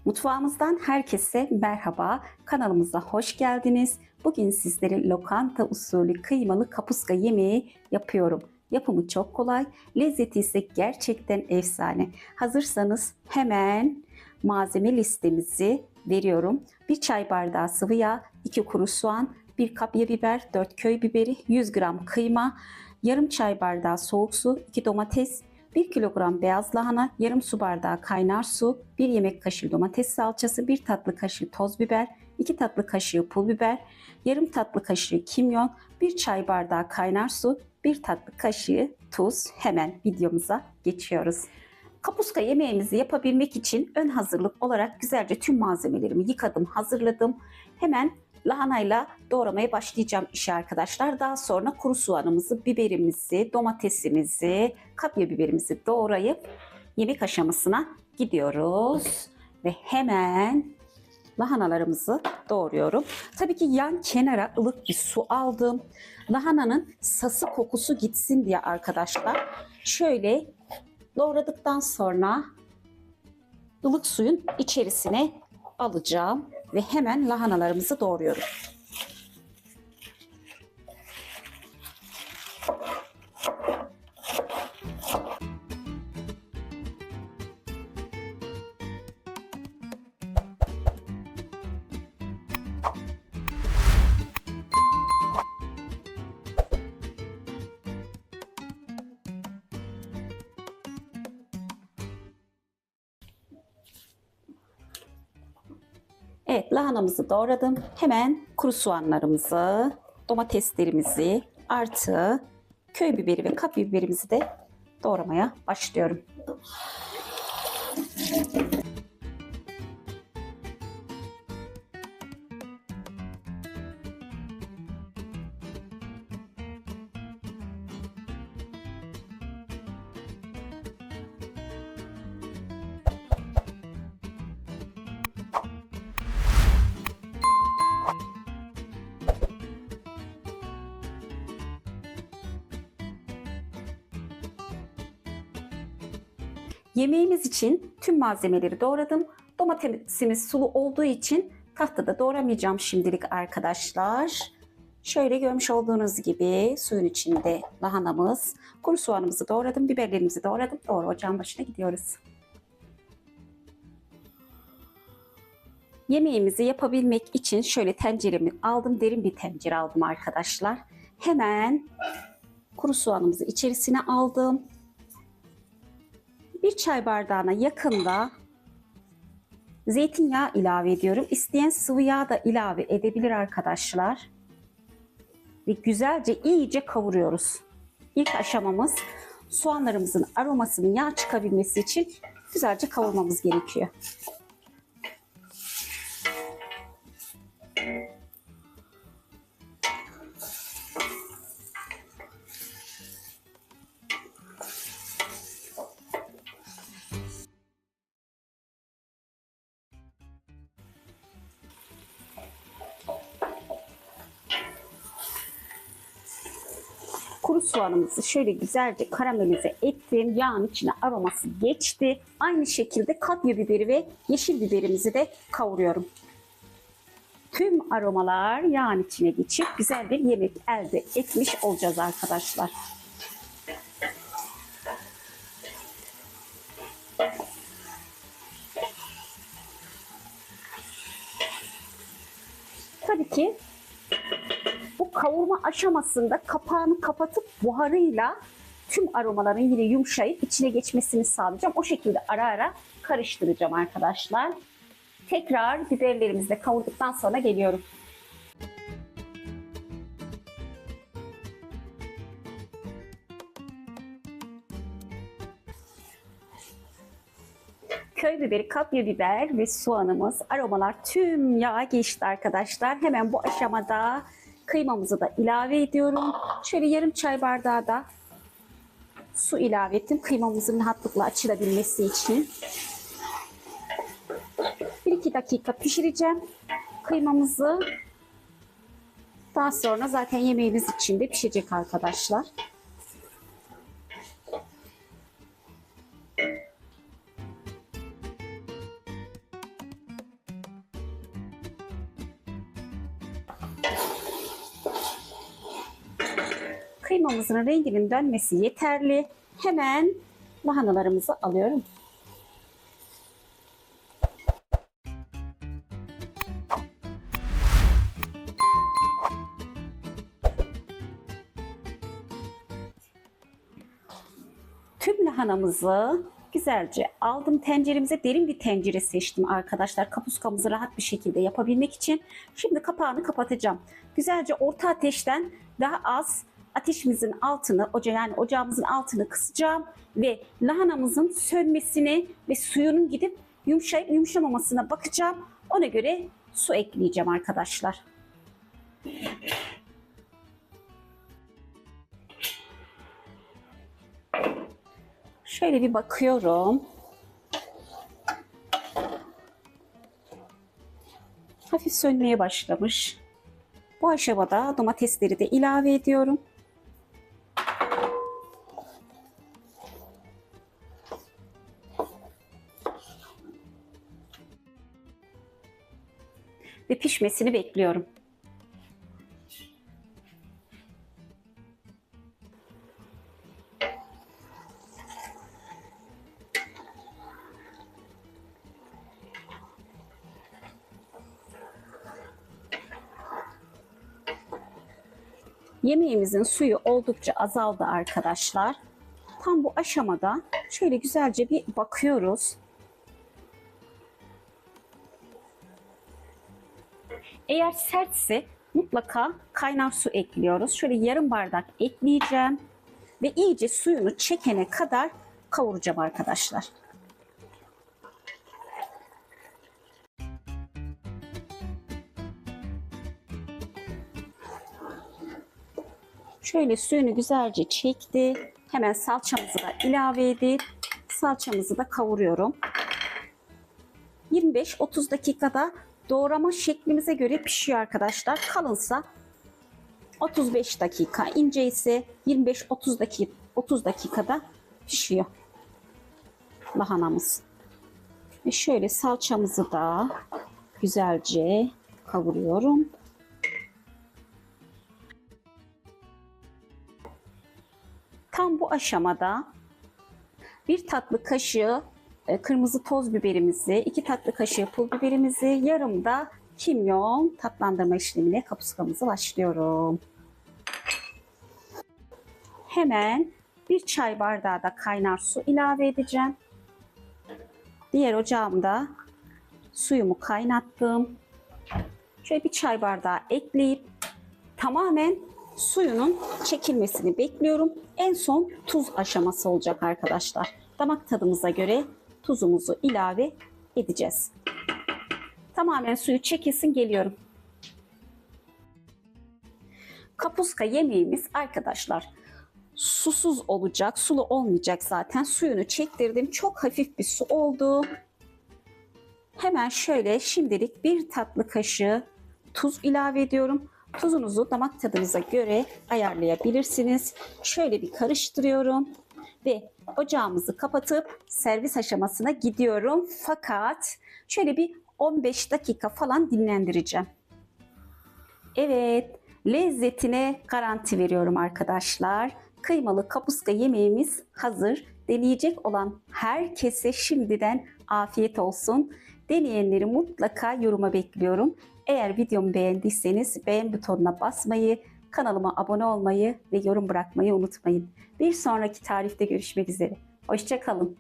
Mutfağımızdan herkese merhaba. Kanalımıza hoş geldiniz. Bugün sizlere lokanta usulü kıymalı kapuska yemeği yapıyorum. Yapımı çok kolay, lezzeti ise gerçekten efsane. Hazırsanız hemen malzeme listemizi veriyorum. 1 çay bardağı sıvı yağ, 2 kuru soğan, 1 kapya biber, 4 köy biberi, 100 gram kıyma, yarım çay bardağı soğuk su, 2 domates, 1 kilogram beyaz lahana, yarım su bardağı kaynar su, 1 yemek kaşığı domates salçası, 1 tatlı kaşığı toz biber, 2 tatlı kaşığı pul biber, yarım tatlı kaşığı kimyon, 1 çay bardağı kaynar su, 1 tatlı kaşığı tuz. Hemen videomuza geçiyoruz. Kapuska yemeğimizi yapabilmek için ön hazırlık olarak güzelce tüm malzemelerimi yıkadım, hazırladım. Hemen lahanayla doğramaya başlayacağım işe arkadaşlar. Daha sonra kuru soğanımızı, biberimizi, domatesimizi, kapya biberimizi doğrayıp yemek aşamasına gidiyoruz. Ve hemen lahanalarımızı doğruyorum. Tabii ki yan kenara ılık bir su aldım. Lahananın sası kokusu gitsin diye arkadaşlar. Şöyle doğradıktan sonra ılık suyun içerisine alacağım ve hemen lahanalarımızı doğruyorum. Evet, lahanamızı doğradım. Hemen kuru soğanlarımızı, domateslerimizi artı köy biberi ve kapya biberimizi de doğramaya başlıyorum. Yemeğimiz için tüm malzemeleri doğradım. Domatesimiz sulu olduğu için tahtada doğramayacağım şimdilik arkadaşlar. Şöyle görmüş olduğunuz gibi suyun içinde lahanamız, kuru soğanımızı doğradım, biberlerimizi doğradım. Doğru ocağın başına gidiyoruz. Yemeğimizi yapabilmek için şöyle tenceremi aldım, derin bir tencere aldım arkadaşlar. Hemen kuru soğanımızı içerisine aldım. 1 çay bardağına yakında zeytinyağı ilave ediyorum. İsteyen sıvı yağ da ilave edebilir arkadaşlar. Ve güzelce iyice kavuruyoruz. İlk aşamamız soğanlarımızın aromasının yağ çıkabilmesi için güzelce kavurmamız gerekiyor. Kuru soğanımızı şöyle güzelce karamelize ettim. Yağın içine aroması geçti. Aynı şekilde kapya biberi ve yeşil biberimizi de kavuruyorum. Tüm aromalar yağın içine geçip güzel bir yemek elde etmiş olacağız arkadaşlar. Tabii ki bu kavurma aşamasında kapağını kapatıp buharıyla tüm aromaların yine yumuşayıp içine geçmesini sağlayacağım. O şekilde ara ara karıştıracağım arkadaşlar. Tekrar biberlerimizi de kavurduktan sonra geliyorum. Köy biberi, kapya biber ve soğanımız, aromalar tüm yağa geçti arkadaşlar. Hemen bu aşamada kıymamızı da ilave ediyorum. Şöyle yarım çay bardağı da su ilave ettim. Kıymamızın rahatlıkla açılabilmesi için. 1-2 dakika pişireceğim kıymamızı. Daha sonra zaten yemeğimiz için de pişecek arkadaşlar. Kıymamızın renginin dönmesi yeterli. Hemen lahanalarımızı alıyorum. Tüm lahanamızı güzelce aldım tenceremize. Derin bir tencere seçtim arkadaşlar. Kapuskamızı rahat bir şekilde yapabilmek için. Şimdi kapağını kapatacağım. Güzelce orta ateşten daha az ateşimizin altını, yani ocağımızın altını kısacağım ve lahanamızın sönmesini ve suyunun gidip yumuşayıp yumuşamamasına bakacağım. Ona göre su ekleyeceğim arkadaşlar. Şöyle bir bakıyorum. Hafif sönmeye başlamış. Bu aşamada domatesleri de ilave ediyorum. Ve pişmesini bekliyorum. Yemeğimizin suyu oldukça azaldı arkadaşlar. Tam bu aşamada şöyle güzelce bir bakıyoruz. Eğer sertse mutlaka kaynar su ekliyoruz. Şöyle yarım bardak ekleyeceğim ve iyice suyunu çekene kadar kavuracağım arkadaşlar. Şöyle suyunu güzelce çekti. Hemen salçamızı da ilave edip salçamızı da kavuruyorum. 25-30 dakikada doğrama şeklimize göre pişiyor arkadaşlar. Kalınsa 35 dakika, ince ise 25-30 dakikada pişiyor lahanamız. Ve şöyle salçamızı da güzelce kavuruyorum. Tam bu aşamada bir tatlı kaşığı kırmızı toz biberimizi, 2 tatlı kaşığı pul biberimizi, yarım da kimyon tatlandırma işlemine kapuskamızı başlıyorum. Hemen bir çay bardağı da kaynar su ilave edeceğim. Diğer ocağımda suyumu kaynattım. Şöyle bir çay bardağı ekleyip tamamen suyunun çekilmesini bekliyorum. En son tuz aşaması olacak arkadaşlar. Damak tadımıza göre tuzumuzu ilave edeceğiz. Tamamen suyu çekilsin, geliyorum. Kapuska yemeğimiz arkadaşlar susuz olacak, sulu olmayacak zaten. Suyunu çektirdim. Çok hafif bir su oldu. Hemen şöyle şimdilik bir tatlı kaşığı tuz ilave ediyorum. Tuzunuzu damak tadınıza göre ayarlayabilirsiniz. Şöyle bir karıştırıyorum ve ocağımızı kapatıp servis aşamasına gidiyorum. Fakat şöyle bir 15 dakika falan dinlendireceğim. Evet, lezzetine garanti veriyorum arkadaşlar. Kıymalı kapuska yemeğimiz hazır. Deneyecek olan herkese şimdiden afiyet olsun. Deneyenleri mutlaka yoruma bekliyorum. Eğer videomu beğendiyseniz beğen butonuna basmayı, kanalıma abone olmayı ve yorum bırakmayı unutmayın. Bir sonraki tarifte görüşmek üzere. Hoşça kalın.